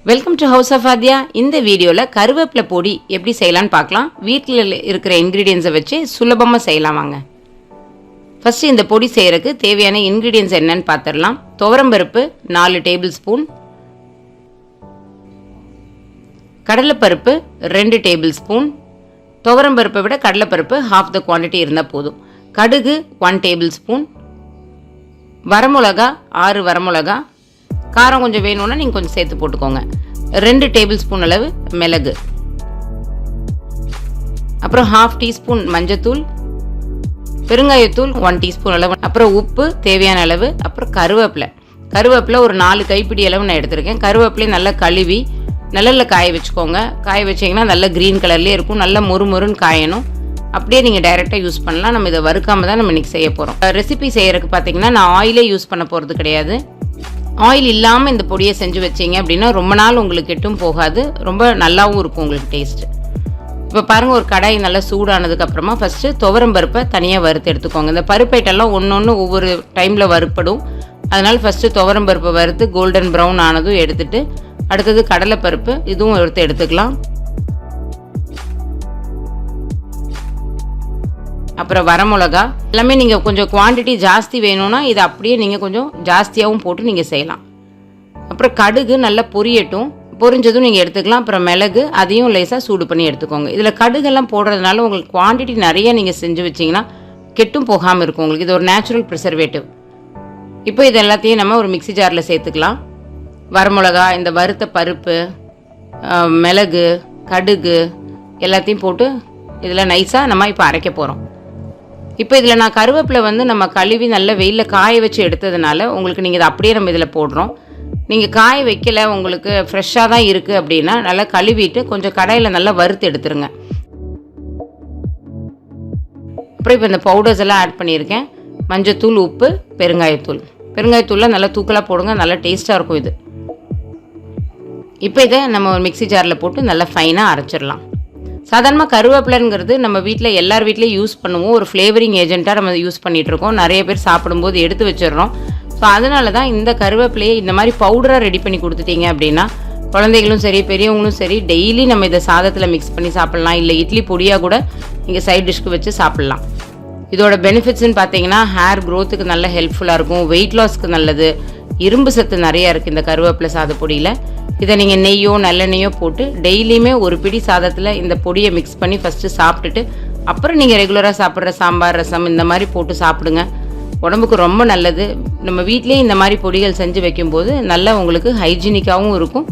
Welcome to Asafoetida. இந்த வீடியோவில் கருவேப்பிலை பொடி எப்படி செய்யலான்னு பார்க்கலாம். வீட்டில் இருக்கிற இன்க்ரீடியன்ஸை வச்சு சுலபமாக செய்யலாம் வாங்க. ஃபஸ்ட்டு இந்த பொடி செய்கிறதுக்கு தேவையான இன்க்ரீடியன்ஸ் என்னன்னு பார்த்துடலாம். துவரம்பருப்பு 4 டேபிள் ஸ்பூன், கடலைப்பருப்பு 2 டேபிள் ஸ்பூன், துவரம்பருப்பை விட கடலைப்பருப்பு half the குவான்டிட்டி இருந்தால் போதும். கடுகு 1 டேபிள் ஸ்பூன், வரமிளகா 6 வரமிளகா, காரம் கொஞ்சம் வேணும்னா நீங்கள் கொஞ்சம் சேர்த்து போட்டுக்கோங்க. 2 டேபிள் ஸ்பூன் அளவு மிளகு, அப்புறம் ½ டீஸ்பூன் மஞ்சத்தூள், பெருங்காயத்தூள் 1 டீஸ்பூன் அளவு, அப்புறம் உப்பு தேவையான அளவு, அப்புறம் கருவேப்பிலை ஒரு 4 கைப்பிடி அளவு நான் எடுத்திருக்கேன். கருவேப்பிலை நல்லா கழுவி நிழலில் காய வச்சுக்கோங்க. காய வச்சிங்கன்னா நல்லா க்ரீன் கலர்லேயே இருக்கும். நல்லா முறுமுறுன்னு காயணும். அப்படியே நீங்கள் டைரெக்டாக யூஸ் பண்ணலாம். நம்ம இதை வறுக்காமல் தான் நம்ம இன்றைக்கி செய்ய போகிறோம். ரெசிபி செய்கிறதுக்கு பார்த்தீங்கன்னா நான் ஆயிலே யூஸ் பண்ண போகிறது கிடையாது. ஆயில் இல்லாமல் இந்த பொடியை செஞ்சு வச்சிங்க அப்படின்னா ரொம்ப நாள் உங்களுக்கு கெட்டும் போகாது, ரொம்ப நல்லாவும் இருக்கும் உங்களுக்கு டேஸ்ட்டு. இப்போ பாருங்கள், ஒரு கடாய் நல்லா சூடானதுக்கப்புறமா ஃபஸ்ட்டு துவரம்பருப்பை தனியாக வறுத்து எடுத்துக்கோங்க. இந்த பருப்பைட்டெல்லாம் ஒன்று ஒவ்வொரு டைமில் வறுப்படும். அதனால் ஃபஸ்ட்டு துவரம்பருப்பை வறுத்து கோல்டன் ப்ரௌன் ஆனதும் எடுத்துகிட்டு அடுத்தது கடலைப்பருப்பு இதுவும் எடுத்துக்கலாம். அப்புறம் வரமிளகா எல்லாமே நீங்கள் கொஞ்சம் குவான்டிட்டி ஜாஸ்தி வேணும்னா இதை அப்படியே நீங்கள் கொஞ்சம் ஜாஸ்தியாகவும் போட்டு நீங்கள் செய்யலாம். அப்புறம் கடுகு நல்லா பொரியட்டும், பொரிஞ்சதும் நீங்கள் எடுத்துக்கலாம். அப்புறம் மிளகு அதையும் லேசாக சூடு பண்ணி எடுத்துக்கோங்க. இதில் கடுகெல்லாம் போடுறதுனால உங்களுக்கு குவான்டிட்டி நிறைய நீங்கள் செஞ்சு வச்சிங்கன்னா கெட்டும் போகாமல் இருக்கும். உங்களுக்கு இது ஒரு நேச்சுரல் ப்ரிசர்வேட்டிவ். இப்போ இது எல்லாத்தையும் நம்ம ஒரு மிக்ஸி ஜாரில் சேர்த்துக்கலாம். வரமிளகா, இந்த வறுத்த பருப்பு, மிளகு, கடுகு எல்லாத்தையும் போட்டு இதில் நைஸாக நம்ம இப்போ அரைக்க போகிறோம். இப்போ இதில் நான் கருவேப்பிலை நம்ம கழுவி நல்ல வெயிலில் காய வச்சு எடுத்ததுனால உங்களுக்கு நீங்கள் இதை அப்படியே நம்ம இதில் போடுறோம். நீங்கள் காய வைக்கல, உங்களுக்கு ஃப்ரெஷ்ஷாக தான் இருக்குது அப்படின்னா நல்லா கழுவிட்டு கொஞ்சம் கடாயில் நல்லா வறுத்து எடுத்துருங்க. அப்புறம் இப்போ இந்த பவுடர்ஸ் எல்லாம் ஆட் பண்ணியிருக்கேன். மஞ்சத்தூள், உப்பு, பெருங்காயத்தூளில் நல்லா தூக்கலாக போடுங்க, நல்லா டேஸ்ட்டாக இருக்கும் இது. இப்போ இதை நம்ம ஒரு மிக்ஸி ஜாரில் போட்டு நல்லா ஃபைனாக அரைச்சிடலாம். சாதாரணமாக கருவேப்பிலைங்கிறது நம்ம வீட்டில் எல்லார் வீட்லேயும் யூஸ் பண்ணுவோம். ஒரு ஃப்ளேவரிங் ஏஜென்ட்டாக நம்ம யூஸ் பண்ணிகிட்ருக்கோம். நிறைய பேர் சாப்பிடும்போது எடுத்து வச்சிடுறோம். ஸோ அதனால தான் இந்த கருவேப்பிலையை இந்த மாதிரி பவுடராக ரெடி பண்ணி கொடுத்துட்டீங்க அப்படின்னா குழந்தைகளும் சரி பெரியவங்களும் சரி டெய்லி நம்ம இதை சாதத்தில் மிக்ஸ் பண்ணி சாப்பிட்லாம். இல்லை இட்லி பொடியாக கூட நீங்கள் சைட் டிஷ்க்கு வச்சு சாப்பிட்லாம். இதோட பெனிஃபிட்ஸ்ன்னு பார்த்தீங்கன்னா ஹேர் க்ரோத்துக்கு நல்ல ஹெல்ப்ஃபுல்லாக இருக்கும், வெயிட் லாஸ்க்கு நல்லது, இரும்பு சத்து நிறையா இருக்குது இந்த கருவேப்பிலை சாதப்பொடியில். இதை நீங்கள் நெய்யோ நல்லெண்ணெய்யோ போட்டு டெய்லியுமே ஒரு பிடி சாதத்தில் இந்த பொடியை மிக்ஸ் பண்ணி ஃபஸ்ட்டு சாப்பிட்டுட்டு அப்புறம் நீங்கள் ரெகுலராக சாப்பிட்ற சாம்பார், ரசம் இந்த மாதிரி போட்டு சாப்பிடுங்க. உடம்புக்கு ரொம்ப நல்லது. நம்ம வீட்லேயே இந்த மாதிரி பொடிகள் செஞ்சு வைக்கும்போது நல்லா உங்களுக்கு ஹைஜீனிக்காகவும் இருக்கும்.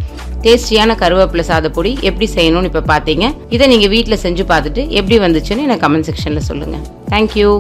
டேஸ்டியான கருவேப்பிலை சாதப்பொடி எப்படி செய்யணும்னு இப்போ பார்த்தீங்க. இதை நீங்கள் வீட்டில் செஞ்சு பார்த்துட்டு எப்படி வந்துச்சுன்னு எனக்கு கமெண்ட் செக்ஷனில் சொல்லுங்கள். தேங்க்யூ.